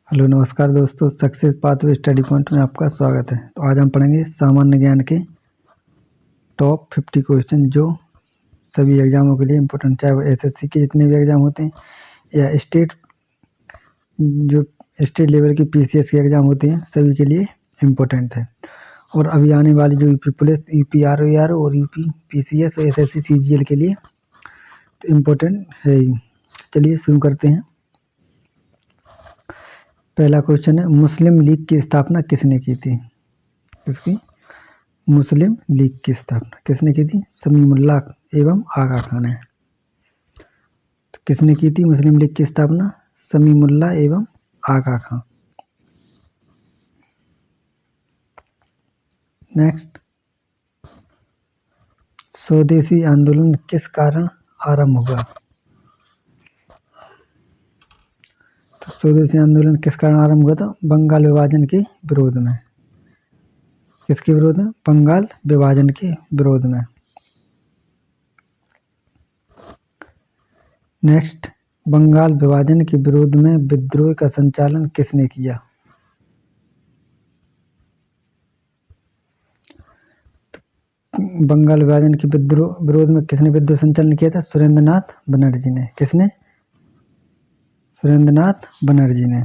Hello नमस्कार दोस्तों, success pathway study point में आपका स्वागत है। तो आज हम पढ़ेंगे सामान्य ज्ञान के टॉप 50 क्वेश्चन जो सभी एग्जामों के लिए इम्पोर्टेंट, चाहे वो एसएससी के जितने भी एग्जाम होते हैं या स्टेट लेवल की पीसीएस के एग्जाम होते हैं, सभी के लिए इम्पोर्टेंट है। और अभी आने वाली जो यूपी पुलिस, यूपी आरओआर और यूपी पीसीएस और एसएससी सीजीएल के लिए तो इम्पोर्टेंट है ही। चलिए शुरू करते हैं। पहला क्वेश्चन है, मुस्लिम लीग की स्थापना किसने की थी? किसकी? मुस्लिम लीग की स्थापना किसने की थी? समीमुल्लाह एवं आगा खान है। तो किसने की थी मुस्लिम लीग की स्थापना? समीमुल्लाह एवं आगा खान। नेक्स्ट, स्वदेशी आंदोलन किस कारण आरंभ हुआ? तो स्वदेशी आंदोलन किस कारण आरंभ हुआ था? बंगाल विभाजन के विरोध में। किसके विरोध में? बंगाल विभाजन के विरोध में। नेक्स्ट, बंगाल विभाजन के विरोध में विद्रोह का संचालन किसने किया? बंगाल विभाजन के विरोध में किसने विद्रोह संचालन किया था? सुरेंद्रनाथ बनर्जी ने। किसने? सुरेंद्रनाथ बनर्जी ने।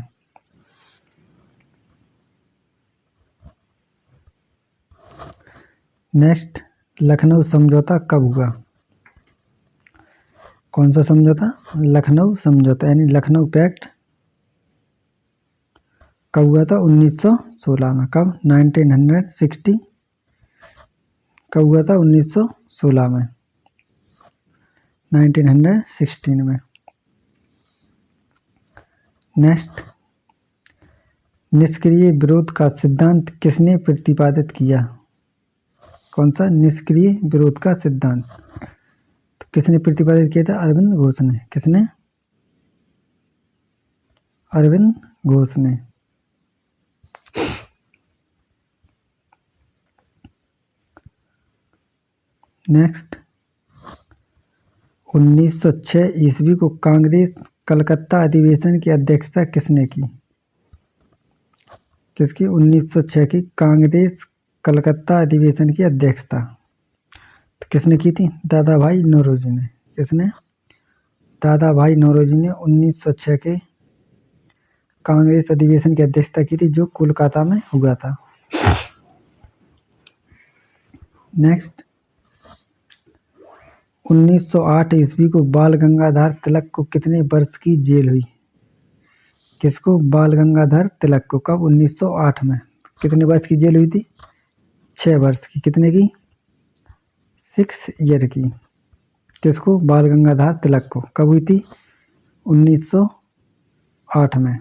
नेक्स्ट, लखनऊ समझौता कब हुआ? कौन सा समझौता? लखनऊ समझौता यानी लखनऊ पैक्ट कब हुआ था? 1916 में। कब? 1960। कब हुआ था? 1916 में, 1916 में। नेक्स्ट, निष्क्रिय विरोध का सिद्धांत किसने प्रतिपादित किया? कौन सा? निष्क्रिय विरोध का सिद्धांत तो किसने प्रतिपादित किया था? अरविंद घोष ने। किसने? अरविंद घोष ने। नेक्स्ट, 1906 ईस्वी को कांग्रेस कलकत्ता अधिवेशन की अध्यक्षता किसने की? किसकी? 1906 की कांग्रेस कलकत्ता अधिवेशन की अध्यक्षता तो किसने की थी? दादा भाई नौरोजी ने। किसने? दादा भाई नौरोजी ने 1906 के कांग्रेस अधिवेशन की अध्यक्षता की थी, जो कोलकाता में हुआ था। नेक्स्ट, 1908 ईस्वी को बाल गंगाधर तिलक को कितने वर्ष की जेल हुई? किसको? बाल गंगाधर तिलक को। कब? 1908 में। कितने वर्ष की जेल हुई थी? 6 वर्ष की। कितने की? 6 ईयर की। किसको? बाल गंगाधर तिलक को। कब हुई थी? 1908 में।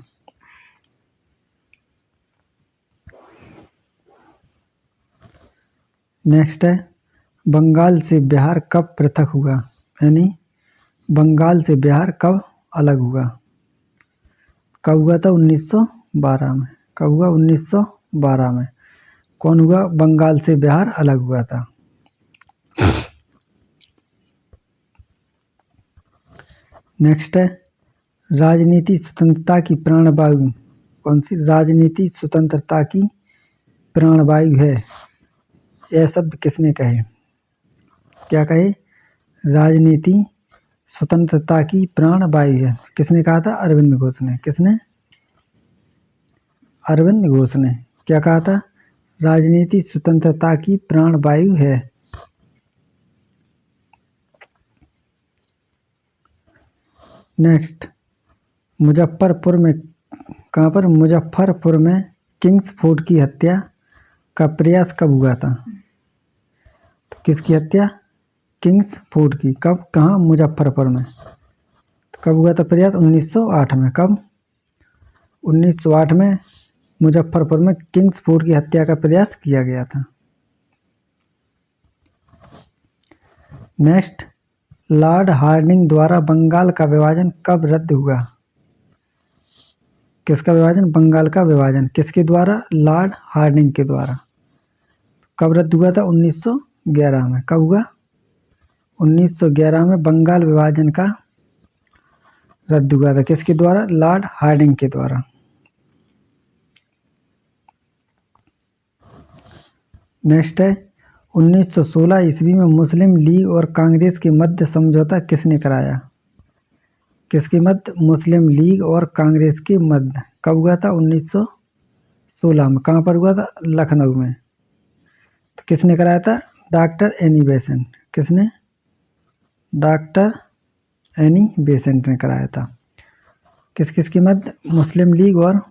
नेक्स्ट है, बंगाल से बिहार कब पृथक हुआ? यानी बंगाल से बिहार कब अलग हुआ? कब हुआ था? 1912 में। कब हुआ? 1912 में। कौन हुआ? बंगाल से बिहार अलग हुआ था। नेक्स्ट है, राजनीति स्वतंत्रता की प्राणवायु कौन सी? राजनीति स्वतंत्रता की प्राणवायु है, यह शब्द किसने कहे? क्या कहे? राजनीति स्वतंत्रता की प्राणवायु है। किसने कहा था? अरविंद घोष ने। किसने? अरविंद घोष ने। क्या कहा था? राजनीति स्वतंत्रता की प्राणवायु है। नेक्स्ट, मुजफ्फरपुर में, कहाँ पर? मुजफ्फरपुर में किंग्सफोर्ड की हत्या का प्रयास कब हुआ था? तो किसकी हत्या? किंग्सफोर्ड की। कब? कहाँ? मुजफ्फरपुर में। तो कब हुआ था प्रयास? 1908 में। कब? 1908 में मुजफ्फरपुर में किंग्सफोर्ड की हत्या का प्रयास किया गया था। नेक्स्ट, लॉर्ड हार्डिंग द्वारा बंगाल का विभाजन कब रद्द हुआ? किसका विभाजन? बंगाल का विभाजन। किसके द्वारा? लॉर्ड हार्डिंग के द्वारा। कब रद्द हुआ था? 1911 में। कब हुआ? 1911 में बंगाल विभाजन का रद्द हुआ था। किसके द्वारा? लॉर्ड हार्डिंग के द्वारा। नेक्स्ट है 1916 ईस्वी में मुस्लिम लीग और कांग्रेस के मध्य समझौता किसने कराया? किसके मध्य? मुस्लिम लीग और कांग्रेस के मध्य। कब हुआ था? 1916 में। कहाँ पर हुआ था? लखनऊ में। तो किसने कराया था? Doctor Annie Besant. किसने? डॉक्टर एनी बेसेंट ने कराया था। किस किस के मध्य? मुस्लिम लीग और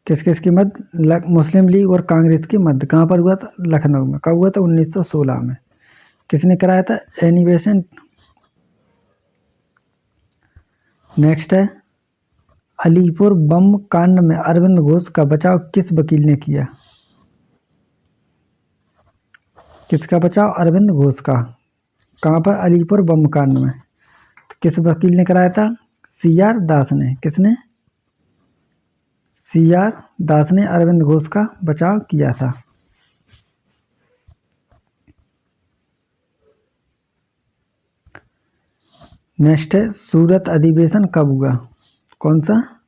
किस किस के मध्य? मुस्लिम लीग और कांग्रेस के मध्य। कहाँ पर हुआ था? लखनऊ में। कब हुआ था? 1916 में। किसने कराया था? Annie Besant. नेक्स्ट है अलीपुर बम कांड में अरविंद घोष का बचाव किस वकील ने किया? किसका बचाव? अरविंद घोष का। कहाँ पर? अलीपुर बम कांड में। तो किस वकील ने कराया था? CR दास ने। किसने? CR दास ने अरविंद घोष का बचाव किया था। नेक्स्ट है सूरत अधिवेशन कब हुआ? कौन सा?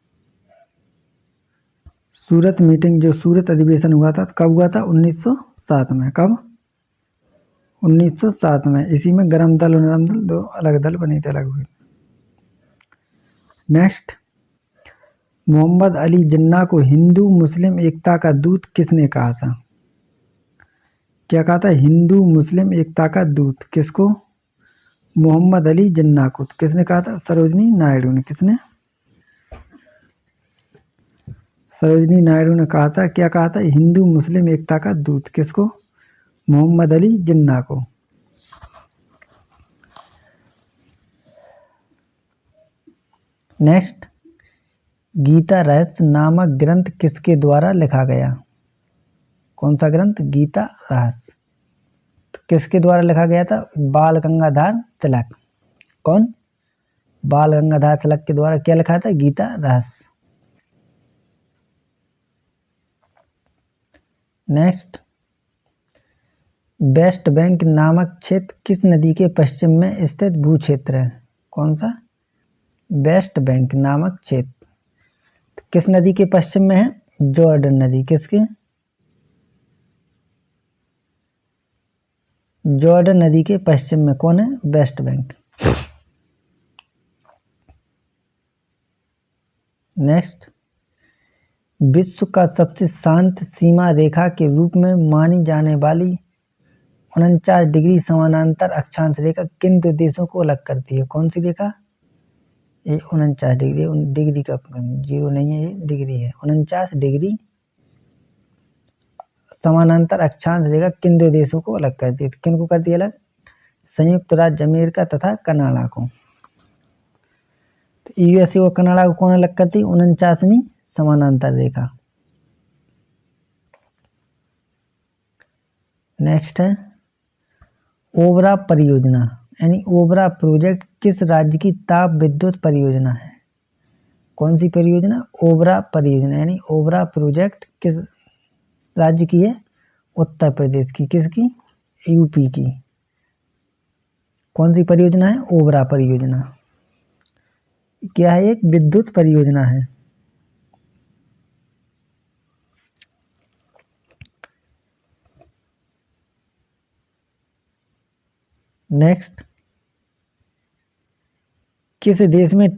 सूरत मीटिंग, जो सूरत अधिवेशन हुआ था, तो कब हुआ था? 1907 में। कब? 1907 में। इसी में गरम दल और नरम दल दो अलग दल बने थे, अलग हुए। नेक्स्ट मोहम्मद अली जिन्ना को हिंदू मुस्लिम एकता का दूत किसने कहा था? क्या कहा था? हिंदू मुस्लिम एकता का दूत। किसको? मोहम्मद अली जिन्ना को। तो किसने कहा था? सरोजनी नायडू ने। किसने? सरोजनी नायडू ने कहा था। क्या कहा था? हिंदू मुस्लिम एकता का दूत। किसको? मोहम्मद अली जिन्ना को। नेक्स्ट गीता रहस्य नामक ग्रंथ किसके द्वारा लिखा गया? कौन सा ग्रंथ? गीता रहस्य। तो किसके द्वारा लिखा गया था? बाल गंगाधर तिलक। कौन? बाल गंगाधर तिलक के द्वारा क्या लिखा था? गीता रहस्य। नेक्स्ट वेस्ट बैंक नामक क्षेत्र किस नदी के पश्चिम में स्थित भू क्षेत्र है? कौन सा? वेस्ट बैंक नामक क्षेत्र तो किस नदी के पश्चिम में है? जॉर्डन नदी। किसके? जॉर्डन नदी के पश्चिम में कौन है? West Bank. नेक्स्ट विश्व का सबसे शांत सीमा रेखा के रूप में मानी जाने वाली 49 डिग्री समानांतर अक्षांश रेखा किन दो देशों को अलग करती है? कौन सी रेखा? ये 49 डिग्री, डिग्री का जीरो नहीं है, ये डिग्री है। 49 डिग्री समानांतर अक्षांश रेखा किन दो देशों को अलग करती है? तो किन को करती है अलग? संयुक्त राज्य अमेरिका तथा कनाडा को। तो USA और कनाडा को कौन अलग करती है? 49वीं समानांतर रेखा। नेक्स्ट है ओबरा परियोजना यानी ओबरा प्रोजेक्ट किस राज्य की ताप विद्युत परियोजना है? कौन सी परियोजना? ओबरा परियोजना यानी ओबरा प्रोजेक्ट किस राज्य की है? उत्तर प्रदेश की। किसकी? UP की। कौन सी परियोजना है? ओबरा परियोजना। क्या है? एक विद्युत परियोजना है। नेक्स्ट किस देश में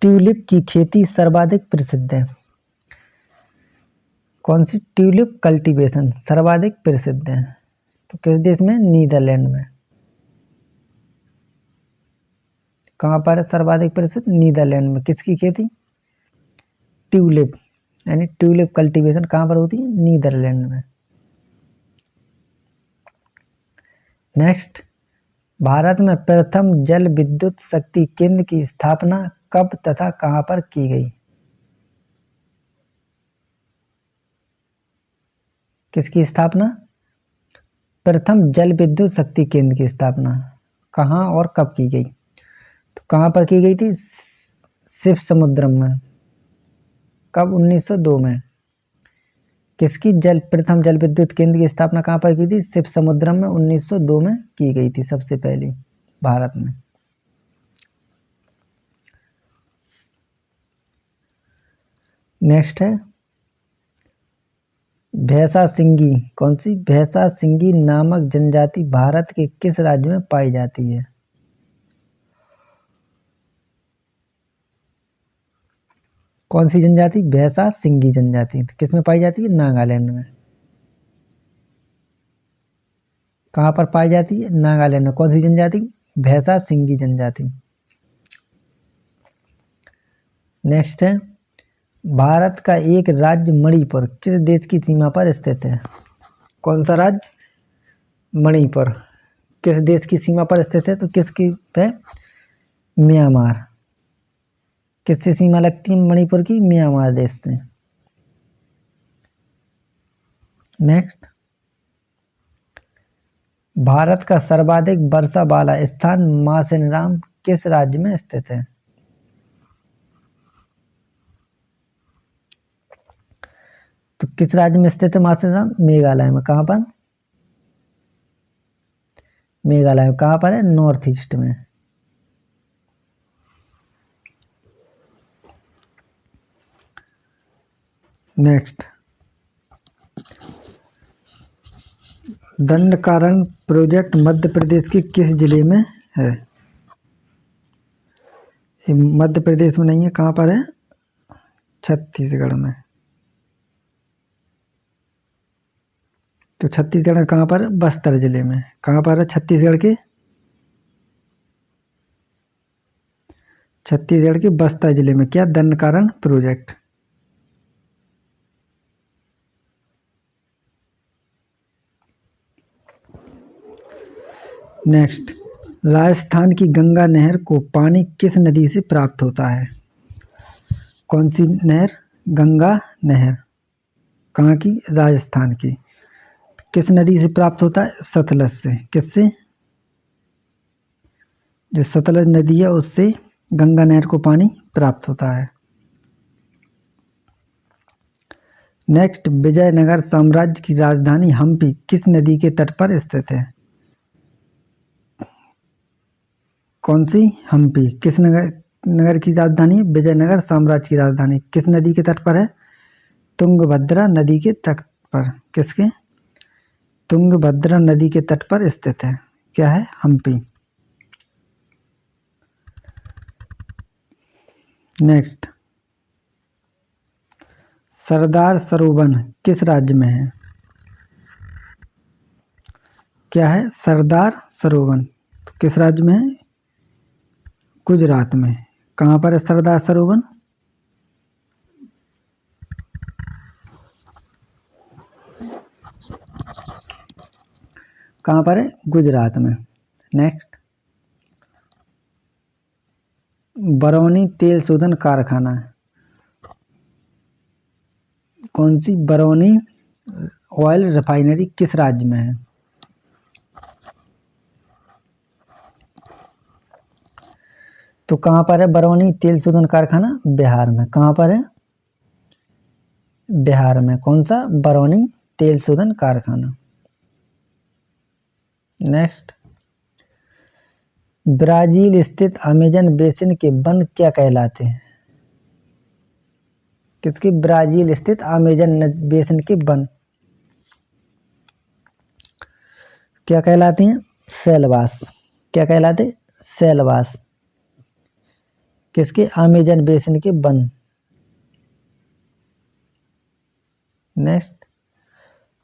ट्यूलिप की खेती सर्वाधिक प्रसिद्ध है? कौन सी? ट्यूलिप कल्टीवेशन सर्वाधिक प्रसिद्ध है। तो किस देश में? नीदरलैंड में। कहाँ पर है सर्वाधिक प्रसिद्ध? नीदरलैंड में। किसकी खेती? ट्यूलिप यानी ट्यूलिप कल्टीवेशन कहाँ पर होती है? नीदरलैंड में। नेक्स्ट भारत में प्रथम जल विद्युत शक्ति केंद्र की स्थापना कब तथा कहाँ पर की गई? किसकी स्थापना? प्रथम जल विद्युत शक्ति केंद्र की स्थापना कहाँ और कब की गई? तो कहाँ पर की गई थी? शिव समुद्रम में। कब? 1902 में। किसकी प्रथम जल विद्युत केंद्र की स्थापना कहाँ पर की थी? शिव समुद्रम में 1902 में की गई थी, सबसे पहली भारत में। नेक्स्ट है भैंसा सिंगी। कौन सी? भैंसा सिंगी नामक जनजाति भारत के किस राज्य में पाई जाती है? कौन सी जनजाति? भैंसा सिंगी जनजाति। तो किस में पाई जाती है? नागालैंड में। कहाँ पर पाई जाती है? नागालैंड में। कौन सी जनजाति? भैंसा सिंगी जनजाति। नेक्स्ट है भारत का एक राज्य मणिपुर किस देश की सीमा पर स्थित है? कौन सा राज्य? मणिपुर किस देश की सीमा पर स्थित है? तो किसकी है? म्यांमार। किससे सीमा लगती है मणिपुर की? म्यांमार देश से। नेक्स्ट भारत का सर्वाधिक वर्षा वाला स्थान मासेनराम किस राज्य में स्थित है? तो किस राज्य में स्थित है मासेनराम? मेघालय में। कहाँ पर? मेघालय में। कहाँ पर है? नॉर्थ ईस्ट में। नेक्स्ट दंडकारण्य प्रोजेक्ट मध्य प्रदेश के किस जिले में है? ये मध्य प्रदेश में नहीं है। कहाँ पर है? छत्तीसगढ़ में। तो छत्तीसगढ़ में कहाँ पर? बस्तर जिले में। कहाँ पर है छत्तीसगढ़ के? छत्तीसगढ़ के बस्तर जिले में। क्या? दंडकारण्य प्रोजेक्ट। नेक्स्ट राजस्थान की गंगा नहर को पानी किस नदी से प्राप्त होता है? कौन सी नहर? गंगा नहर। कहाँ की? राजस्थान की। किस नदी से प्राप्त होता है? सतलज से। किससे? जो सतलज नदी है उससे गंगा नहर को पानी प्राप्त होता है। नेक्स्ट विजयनगर साम्राज्य की राजधानी हम्पी किस नदी के तट पर स्थित है? कौन सी? हम्पी किस नगर की राजधानी है? विजयनगर साम्राज्य की राजधानी किस नदी के तट पर है? तुंगभद्रा नदी के तट पर। किसके? तुंगभद्रा नदी के तट पर स्थित है। क्या है? हम्पी। नेक्स्ट सरदार सरोवर किस राज्य में है? क्या है? सरदार सरोवर तो किस राज्य में है? गुजरात में। कहाँ पर है सरदार सरोवर? कहाँ पर है? गुजरात में। नेक्स्ट बरौनी तेल शोधन कारखाना कौन सी? बरौनी ऑयल रिफाइनरी किस राज्य में है? तो कहाँ पर है बरौनी तेल शोधन कारखाना? बिहार में। कहाँ पर है? बिहार में। कौन सा? बरौनी तेल शोधन कारखाना। नेक्स्ट ब्राजील स्थित अमेजन बेसिन के वन क्या कहलाते हैं? किसके? ब्राजील स्थित अमेजन बेसिन के वन क्या कहलाते हैं? सेलवास। क्या कहलाते? सेलवास। किसके? अमेजन बेसिन के वन। नेक्स्ट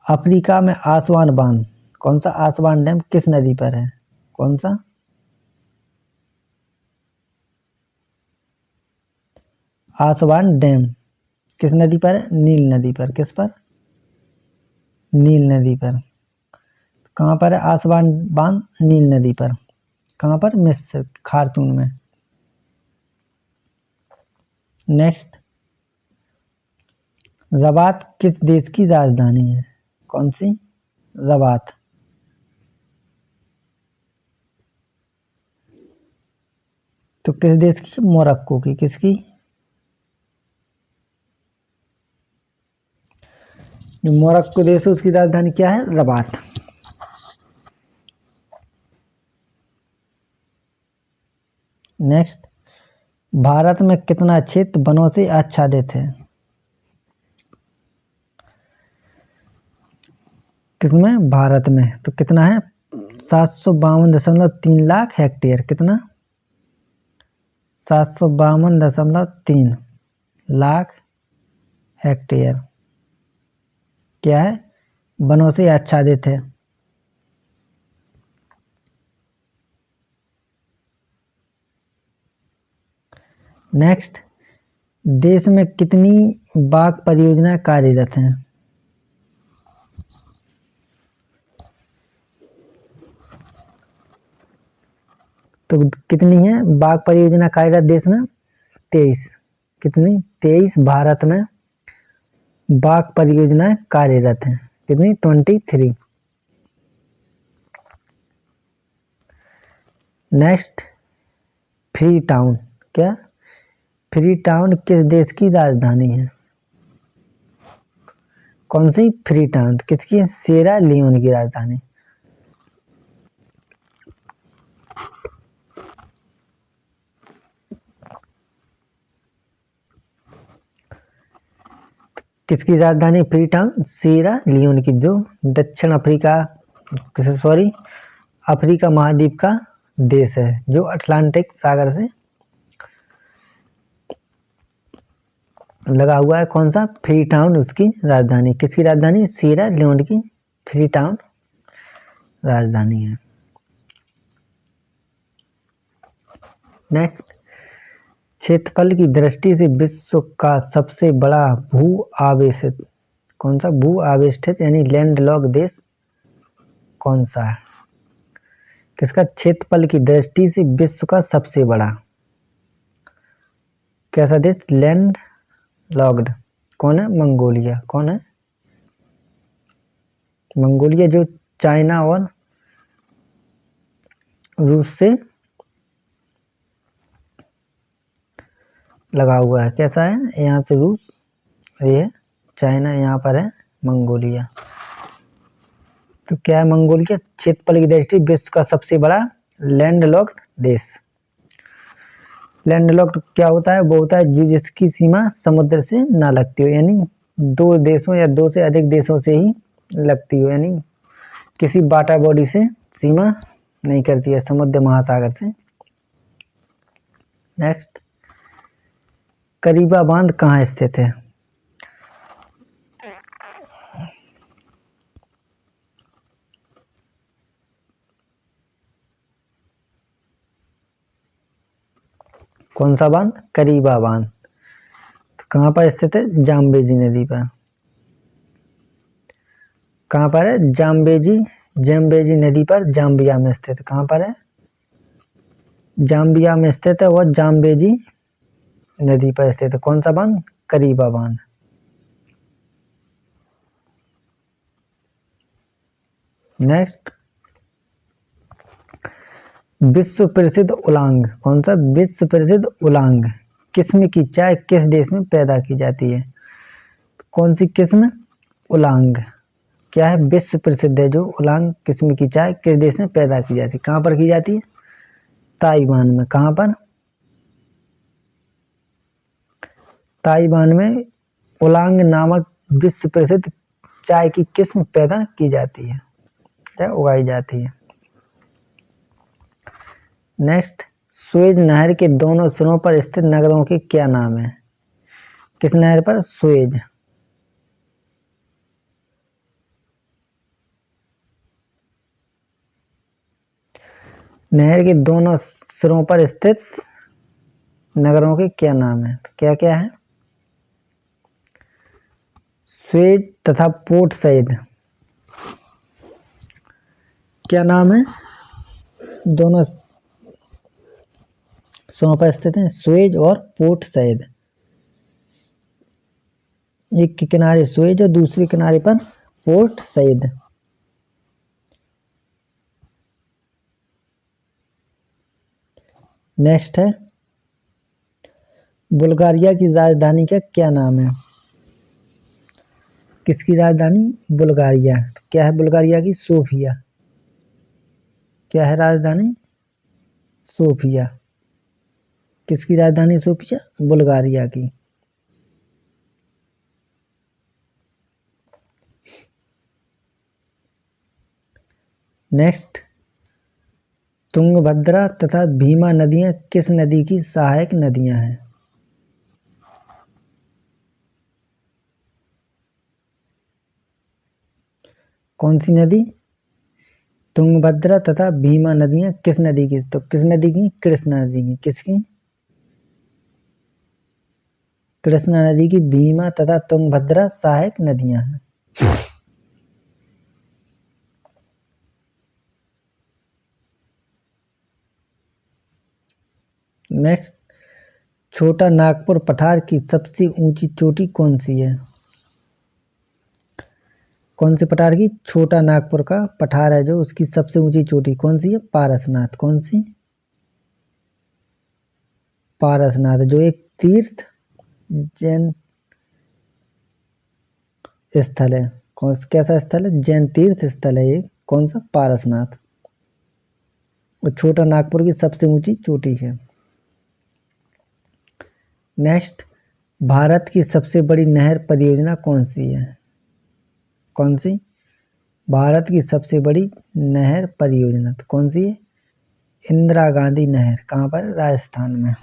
अफ्रीका में आसवान बांध कौन सा? आसवान डैम किस नदी पर है? कौन सा? आसवान डैम किस नदी पर है? नील नदी पर। किस पर? नील नदी पर। कहाँ पर है आसवान बांध? नील नदी पर। कहाँ पर? मिस्र खार्तूम में। नेक्स्ट रबात किस देश की राजधानी है? कौन सी? रबात। तो किस देश की? मोरक्को की। किसकी? जो मोरक्को देश है उसकी राजधानी क्या है? रबात। नेक्स्ट भारत में कितना क्षेत्र वनों से आच्छादित है? किसमें? भारत में। तो कितना है? 752.3 लाख हेक्टेयर। कितना? 752.3 लाख हेक्टेयर क्या है? वनों से आच्छादित है। नेक्स्ट, देश में कितनी बाघ परियोजनाएं कार्यरत हैं? तो कितनी है बाघ परियोजना कार्यरत देश में? 23। कितनी? 23 भारत में बाघ परियोजनाएं कार्यरत हैं। कितनी? 23। Next, free town. क्या? फ्री टाउन किस देश की राजधानी है? कौन सी? फ्री टाउन किसकी है? सिएरा लियोन की राजधानी। किसकी राजधानी फ्री टाउन? सिएरा लियोन की, जो दक्षिण अफ्रीका, सॉरी, अफ्रीका महाद्वीप का देश है, जो अटलांटिक सागर से लगा हुआ है। कौन सा? फ्री टाउन उसकी राजधानी। किसकी राजधानी? सिएरा लियोन की फ्री टाउन राजधानी है। नेक्स्ट, क्षेत्रफल की दृष्टि से विश्व का सबसे बड़ा भू आवेशित, कौन सा? भू आवेष्टित यानी लैंडलॉक देश कौन सा है? किसका? क्षेत्रफल की दृष्टि से विश्व का सबसे बड़ा कैसा देश? Land locked. कौन है? मंगोलिया। कौन है? मंगोलिया, जो चाइना और रूस से लगा हुआ है। कैसा है? यहाँ से रूस, ये है चाइना, यहाँ पर है मंगोलिया। तो क्या है मंगोलिया? क्षेत्रफल की दृष्टि विश्व का सबसे बड़ा लैंडलॉक्ड देश। लैंडलॉक्ड क्या होता है? वो होता है जो जिसकी सीमा समुद्र से ना लगती हो, यानी दो देशों या दो से अधिक देशों से ही लगती हो, यानी किसी वाटर बॉडी से सीमा नहीं करती है, समुद्र महासागर से। नेक्स्ट, करीबा बांध कहाँ स्थित है? कौन सा बांध? करीबा बांध। तो कहाँ पर स्थित है? जाम्बेजी नदी पर। कहाँ पर है? जाम्बेजी नदी पर, जाम्बिया में स्थित। कहाँ पर है? जाम्बिया में स्थित है वह जाम्बेजी नदी पर स्थित है। कौन सा बांध? करीबा बांध। नेक्स्ट, विश्व प्रसिद्ध उलांग। कौन सा? विश्व प्रसिद्ध उलांग किस्म की चाय किस देश में पैदा की जाती है? कौन सी किस्म? उलांग क्या है? विश्व प्रसिद्ध है जो उलांग किस्म की चाय किस देश में पैदा की जाती है? कहाँ पर की जाती है? ताइवान में। कहाँ पर? ताइवान में उलांग नामक विश्व प्रसिद्ध चाय की किस्म पैदा की जाती है या उगाई जाती है। नेक्स्ट, सुएज नहर के दोनों सिरों पर स्थित नगरों के क्या नाम है? किस नहर पर? सुएज। नहर के दोनों सिरों पर स्थित नगरों के क्या नाम है? तो क्या क्या है? सुएज तथा पोर्ट सईद। क्या नाम है? दोनों सिरों पर स्थित हैं, सुएज और पोर्ट सईद। एक के किनारे सुएज और दूसरे किनारे पर पोर्ट सईद। नेक्स्ट है, बुल्गारिया की राजधानी का क्या नाम है? किसकी राजधानी? बुल्गारिया। तो क्या है बुल्गारिया की? सोफिया। क्या है राजधानी? सोफिया। किसकी राजधानी सोफिया? बुल्गारिया की। नेक्स्ट, तुंगभद्रा तथा भीमा नदियां किस नदी की सहायक नदियां हैं? कौन सी नदी? तुंगभद्रा तथा भीमा नदियां किस नदी की? तो किस नदी की? कृष्णा नदी की। किसकी? कृष्णा नदी की भीमा तथा तुंगभद्रा सहायक नदियां हैं। नेक्स्ट, छोटा नागपुर पठार की सबसे ऊंची चोटी कौन सी है? कौन से पठार की? छोटा नागपुर का पठार है जो, उसकी सबसे ऊंची चोटी कौन सी है? पारसनाथ। कौन सी? पारसनाथ, जो एक तीर्थ जैन स्थल है। कैसा स्थल है? जैन तीर्थ स्थल है ये। कौन सा? पारसनाथ। और छोटा नागपुर की सबसे ऊंची चोटी है। नेक्स्ट, भारत की सबसे बड़ी नहर परियोजना कौन सी है? कौन सी? भारत की सबसे बड़ी नहर परियोजना तो कौन सी है? इंदिरा गांधी नहर। कहाँ पर? राजस्थान में।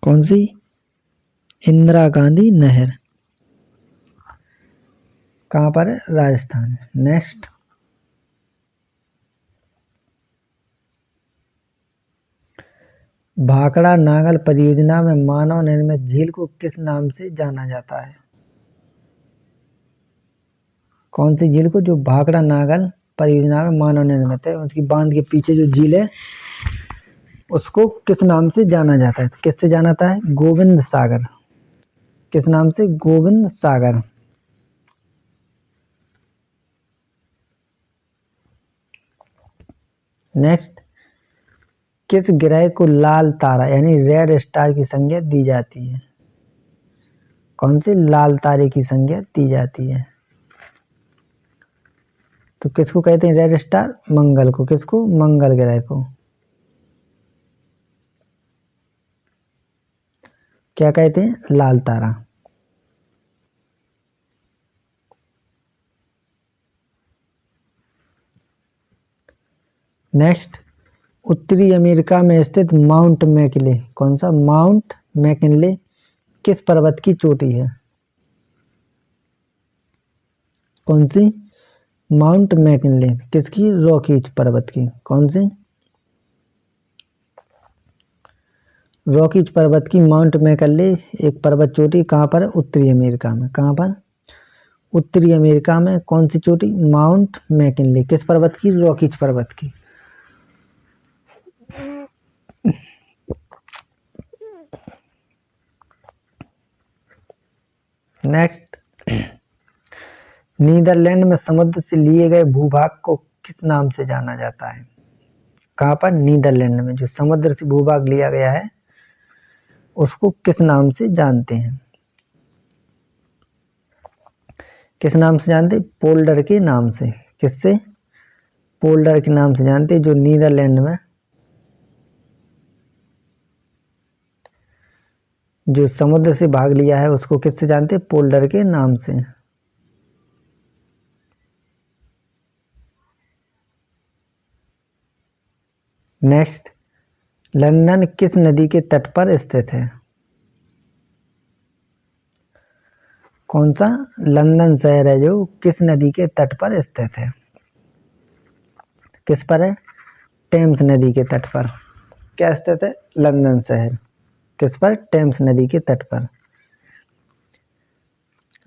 कौन सी? इंदिरा गांधी नहर। कहाँ पर है? राजस्थान। नेक्स्ट, भाखड़ा नागल परियोजना में मानव निर्मित झील को किस नाम से जाना जाता है? कौन सी झील को? जो भाखड़ा नागल परियोजना में मानव निर्मित है, उसकी बांध के पीछे जो झील है उसको किस नाम से जाना जाता है? किससे जाना जाता है? गोविंद सागर। किस नाम से? गोविंद सागर। नेक्स्ट, किस ग्रह को लाल तारा यानी रेड स्टार की संज्ञा दी जाती है? कौन से लाल तारे की संज्ञा दी जाती है? तो किसको कहते हैं रेड स्टार? मंगल को। किसको? मंगल ग्रह को। क्या कहते हैं? लाल तारा। नेक्स्ट, उत्तरी अमेरिका में स्थित माउंट मैकिले। कौन सा? माउंट मैकिनले किस पर्वत की चोटी है? कौन सी? माउंट मैकिनले किसकी? रॉकीज पर्वत की। कौन सी? रॉकीज पर्वत की माउंट मैकिनले एक पर्वत चोटी कहाँ पर है? उत्तरी अमेरिका में। कहाँ पर? उत्तरी अमेरिका में। कौन सी चोटी? माउंट मैकिनले किस पर्वत की? रॉकीज पर्वत की। नेक्स्ट, नीदरलैंड में समुद्र से लिए गए भूभाग को किस नाम से जाना जाता है? कहाँ पर? नीदरलैंड में। जो समुद्र से भूभाग लिया गया है उसको किस नाम से जानते हैं? किस नाम से जानते? पोल्डर के नाम से। किससे? पोल्डर के नाम से जानते। जो नीदरलैंड में जो समुद्र से भाग लिया है उसको किससे जानते? पोल्डर के नाम से। नेक्स्ट, लंदन किस नदी के तट पर स्थित है? कौन सा? लंदन शहर है जो किस नदी के तट पर स्थित है? किस पर है? टेम्स नदी के तट पर। क्या स्थित है? लंदन शहर। किस पर? टेम्स नदी के तट पर।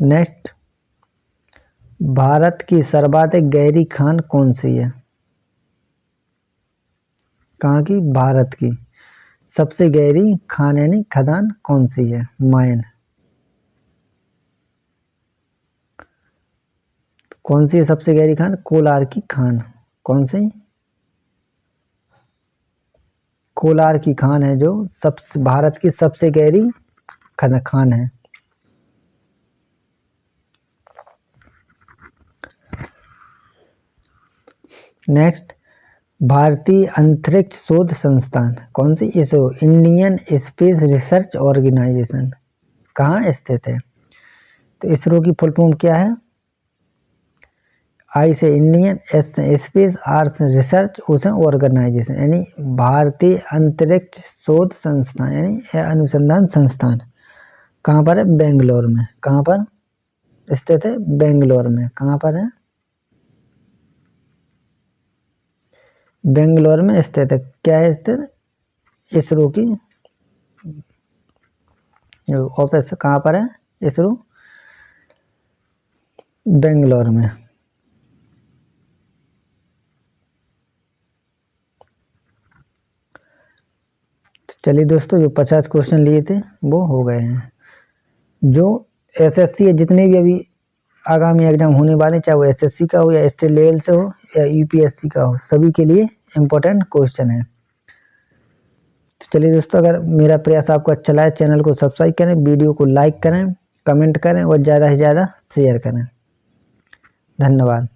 नेक्स्ट, भारत की सर्वाधिक गहरी खान कौन सी है? कहाँ की? भारत की सबसे गहरी खान यानी खदान कौन सी है? माइन। कौन सी है सबसे गहरी खान? कोलार की खान। कौन सी? कोलार की खान है जो सबसे भारत की सबसे गहरी खान है। नेक्स्ट, भारतीय अंतरिक्ष शोध संस्थान कौन सी? ISRO. Indian space research organisation कहाँ स्थित है? तो इसरो की फुल फॉर्म क्या है? आई से इंडियन, एस से स्पेस, आर से रिसर्च, ओ से ऑर्गेनाइजेशन यानी भारतीय अंतरिक्ष शोध संस्थान यानी अनुसंधान संस्थान। कहाँ पर है? बेंगलोर में। कहाँ पर स्थित है? बेंगलोर में। कहाँ पर है? बेंगलोर में स्थित है। क्या है स्थित? इसरो की ऑफिस कहाँ पर है? इसरो बेंगलोर में। चलिए दोस्तों, जो 50 क्वेश्चन लिए थे वो हो गए हैं। जो एसएससी है, जितने भी अभी आगामी एग्जाम होने वाले, चाहे वो एसएससी का हो या स्टेट लेवल से हो या यूपीएससी का हो, सभी के लिए इम्पोर्टेंट क्वेश्चन है। तो चलिए दोस्तों, अगर मेरा प्रयास आपको अच्छा लगा, चैनल को सब्सक्राइब करें, वीडियो को लाइक करें, कमेंट करें और ज़्यादा से ज़्यादा शेयर करें। धन्यवाद।